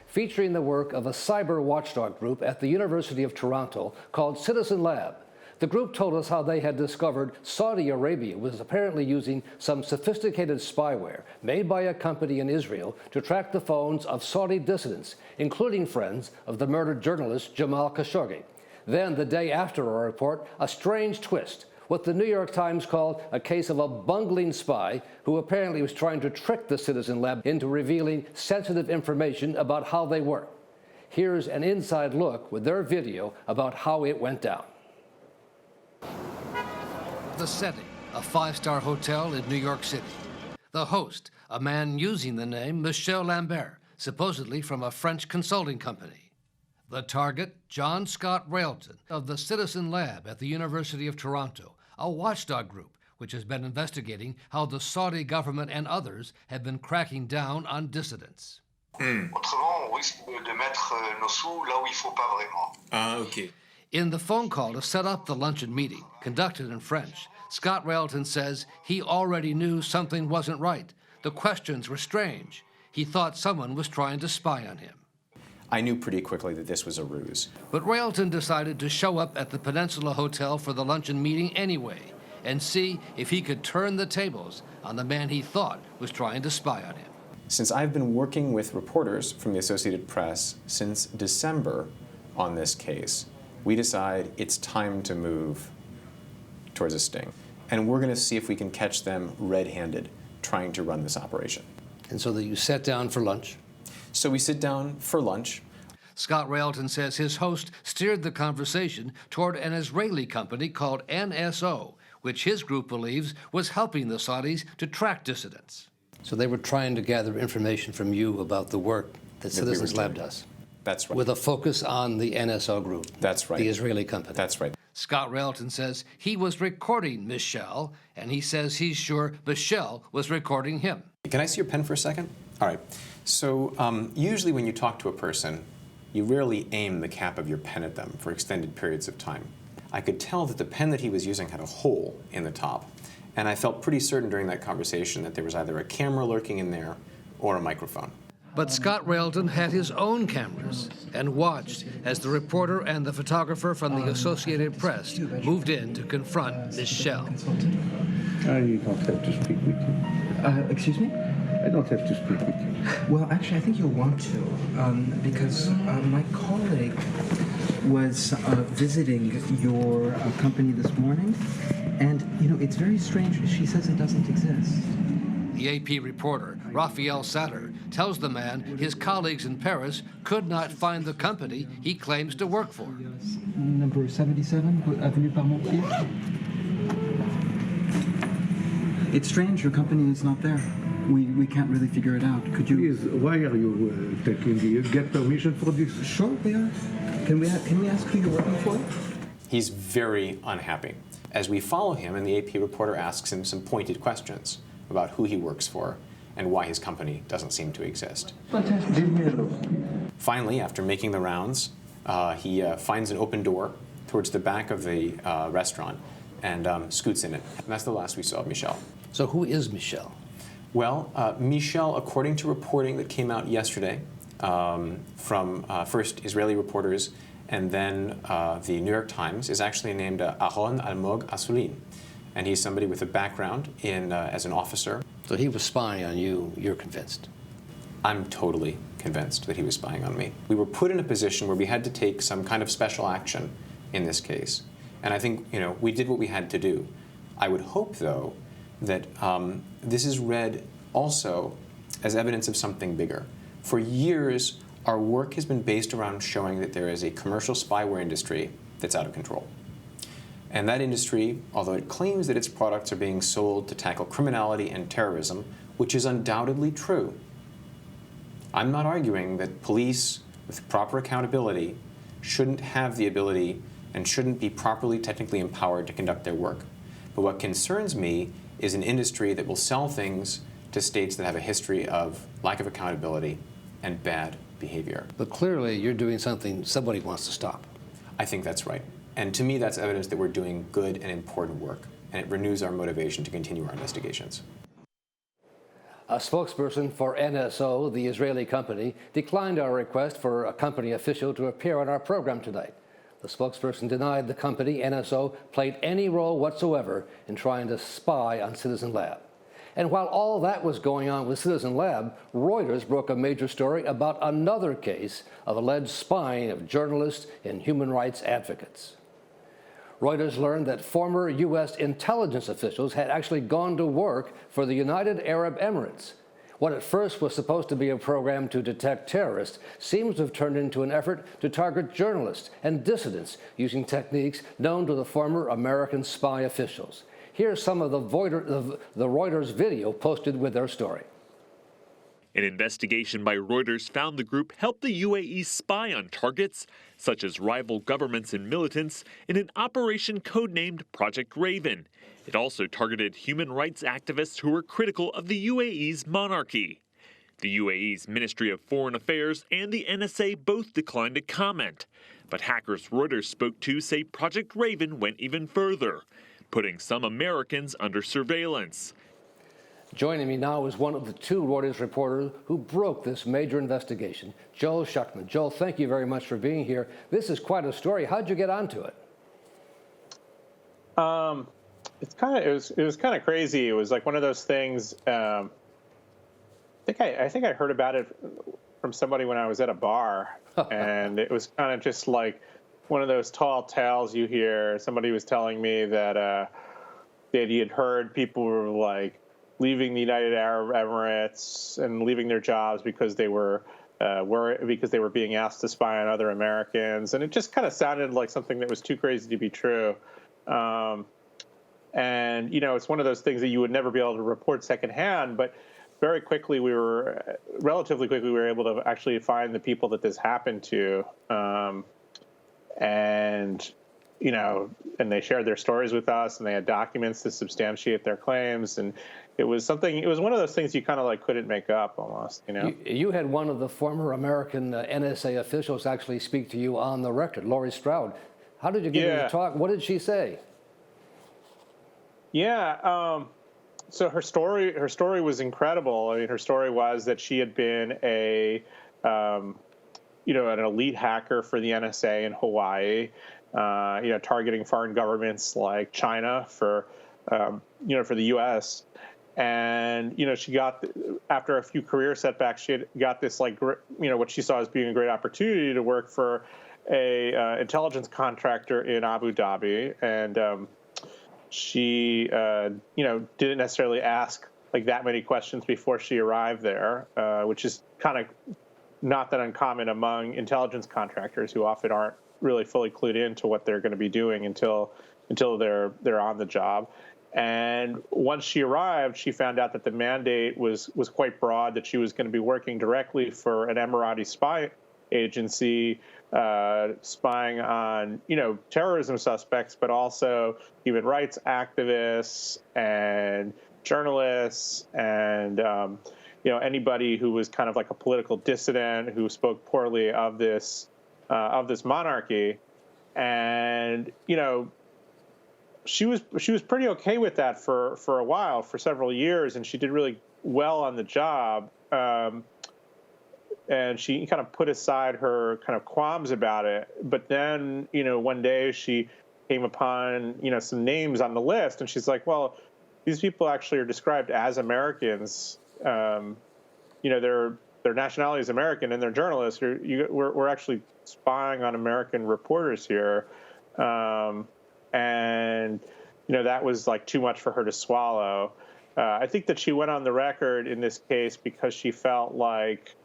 featuring the work of a cyber watchdog group at the University of Toronto called Citizen Lab. The group told us how they had discovered Saudi Arabia was apparently using some sophisticated spyware made by a company in Israel to track the phones of Saudi dissidents, including friends of the murdered journalist Jamal Khashoggi. Then, the day after our report, a strange twist, what the New York Times called a case of a bungling spy who apparently was trying to trick the Citizen Lab into revealing sensitive information about how they work. Here's an inside look with their video about how it went down. The setting, a five-star hotel in New York City. The host, a man using the name Michel Lambert, supposedly from a French consulting company. The target, John Scott Railton of the Citizen Lab at the University of Toronto, a watchdog group which has been investigating how the Saudi government and others have been cracking down on dissidents. Autrement, on risque de mettre nos sous là où il faut pas vraiment. Okay. In the phone call to set up the luncheon meeting, conducted in French, Scott Railton says he already knew something wasn't right. The questions were strange. He thought someone was trying to spy on him. I knew pretty quickly that this was a ruse. But Railton decided to show up at the Peninsula Hotel for the luncheon meeting anyway and see if he could turn the tables on the man he thought was trying to spy on him. Since I've been working with reporters from the Associated Press since December on this case, we decide it's time to move towards a sting. And we're going to see if we can catch them red-handed trying to run this operation. And so that you sat down for lunch? So we sit down for lunch. Scott Railton says his host steered the conversation toward an Israeli company called NSO, which his group believes was helping the Saudis to track dissidents. So they were trying to gather information from you about the work that Citizen Lab does? That's right. With a focus on the NSO group. That's right. The Israeli company. That's right. Scott Railton says he was recording Michel, and he says he's sure Michel was recording him. Can I see your pen for a second? All right. So usually when you talk to a person, you rarely aim the cap of your pen at them for extended periods of time. I could tell that the pen that he was using had a hole in the top, and I felt pretty certain during that conversation that there was either a camera lurking in there or a microphone. But Scott Railton had his own cameras and watched as the reporter and the photographer from the Associated Press moved in to confront Michel. You don't have to speak with you. Excuse me? I don't have to speak with you. Well, actually, I think you'll want to, because my colleague was visiting your company this morning, and, you know, it's very strange. She says it doesn't exist. The AP reporter, Raphael Satter, tells the man his colleagues in Paris could not find the company he claims to work for. Number 77, Avenue Parmentier. It's strange, your company is not there. We can't really figure it out. Could you... Please, why are you taking you get permission for this? Sure, we are. Can we ask who you're working for? He's very unhappy. As we follow him, and the AP reporter asks him some pointed questions about who he works for and why his company doesn't seem to exist. Finally, after making the rounds, he finds an open door towards the back of the restaurant and scoots in it. And that's the last we saw of Michel. So who is Michel? Well, Michel, according to reporting that came out yesterday from first Israeli reporters and then the New York Times, is actually named Aron Almog Asulin. And he's somebody with a background in as an officer. So he was spying on you, you're convinced? I'm totally convinced that he was spying on me. We were put in a position where we had to take some kind of special action in this case. And I think, you know, we did what we had to do. I would hope, though, that this is read also as evidence of something bigger. For years, our work has been based around showing that there is a commercial spyware industry that's out of control. And that industry, although it claims that its products are being sold to tackle criminality and terrorism, which is undoubtedly true, I'm not arguing that police with proper accountability shouldn't have the ability and shouldn't be properly technically empowered to conduct their work. But what concerns me is an industry that will sell things to states that have a history of lack of accountability and bad behavior. But clearly you're doing something somebody wants to stop. I think that's right. And to me, that's evidence that we're doing good and important work, and it renews our motivation to continue our investigations. A spokesperson for NSO, the Israeli company, declined our request for a company official to appear on our program tonight. The spokesperson denied the company, NSO, played any role whatsoever in trying to spy on Citizen Lab. And while all that was going on with Citizen Lab, Reuters broke a major story about another case of alleged spying of journalists and human rights advocates. Reuters learned that former U.S. intelligence officials had actually gone to work for the United Arab Emirates. What at first was supposed to be a program to detect terrorists seems to have turned into an effort to target journalists and dissidents using techniques known to the former American spy officials. Here's some of the Reuters video posted with their story. An investigation by Reuters found the group helped the UAE spy on targets, such as rival governments and militants, in an operation codenamed Project Raven. It also targeted human rights activists who were critical of the UAE's monarchy. The UAE's Ministry of Foreign Affairs and the NSA both declined to comment. But hackers Reuters spoke to say Project Raven went even further, putting some Americans under surveillance. Joining me now is one of the two Reuters reporters who broke this major investigation, Joel Schuckman. Joel, thank you very much for being here. This is quite a story. How'd you get onto it? It was kind of crazy. It was like one of those things. I think I heard about it from somebody when I was at a bar, and it was kind of just like one of those tall tales you hear. Somebody was telling me that he had heard people were like leaving the United Arab Emirates and leaving their jobs because they were being asked to spy on other Americans, and it just kind of sounded like something that was too crazy to be true. And it's one of those things that you would never be able to report secondhand, but relatively quickly, we were able to actually find the people that this happened to, and they shared their stories with us, and they had documents to substantiate their claims, and it was one of those things you kind of like couldn't make up almost, You had one of the former American NSA officials actually speak to you on the record, Laurie Stroud. How did you get her to talk? What did she say? Yeah, so her story was incredible. I mean, her story was that she had been an elite hacker for the NSA in Hawaii, targeting foreign governments like China for the U.S. And she got, after a few career setbacks, she had got this what she saw as being a great opportunity to work for a intelligence contractor in Abu Dhabi, and she didn't necessarily ask like that many questions before she arrived there, which is kind of not that uncommon among intelligence contractors, who often aren't really fully clued into what they're going to be doing until they're on the job. And once she arrived, she found out that the mandate was quite broad, that she was going to be working directly for an Emirati spy agency, spying on terrorism suspects, but also human rights activists and journalists and anybody who was kind of like a political dissident who spoke poorly of this monarchy. And she was pretty okay with that for a while, for several years, and she did really well on the job. And she kind of put aside her kind of qualms about it. But then, one day she came upon, some names on the list, and she's like, well, these people actually are described as Americans. Their nationality is American, and they're journalists. We're actually spying on American reporters here. And that was like too much for her to swallow. I think that she went on the record in this case because she felt like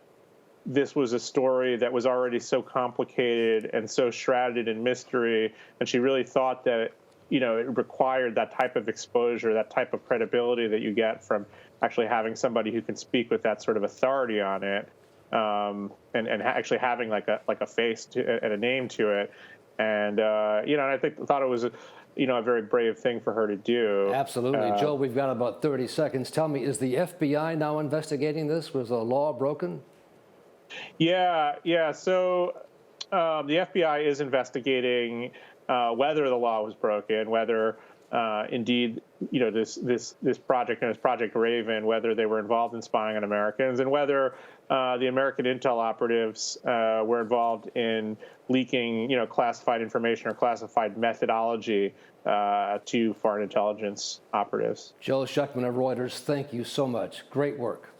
this was a story that was already so complicated and so shrouded in mystery, and she really thought that it required that type of exposure, that type of credibility that you get from actually having somebody who can speak with that sort of authority on it, and actually having like a face and a name to it. And and I thought it was a very brave thing for her to do. Absolutely. Joe, we've got about 30 seconds. Tell me, is the FBI now investigating this? Was the law broken? Yeah. So the FBI is investigating whether the law was broken, whether indeed this project known as Project Raven, whether they were involved in spying on Americans and whether the American intel operatives were involved in leaking, classified information or classified methodology to foreign intelligence operatives. Joe Shuckman of Reuters, thank you so much. Great work.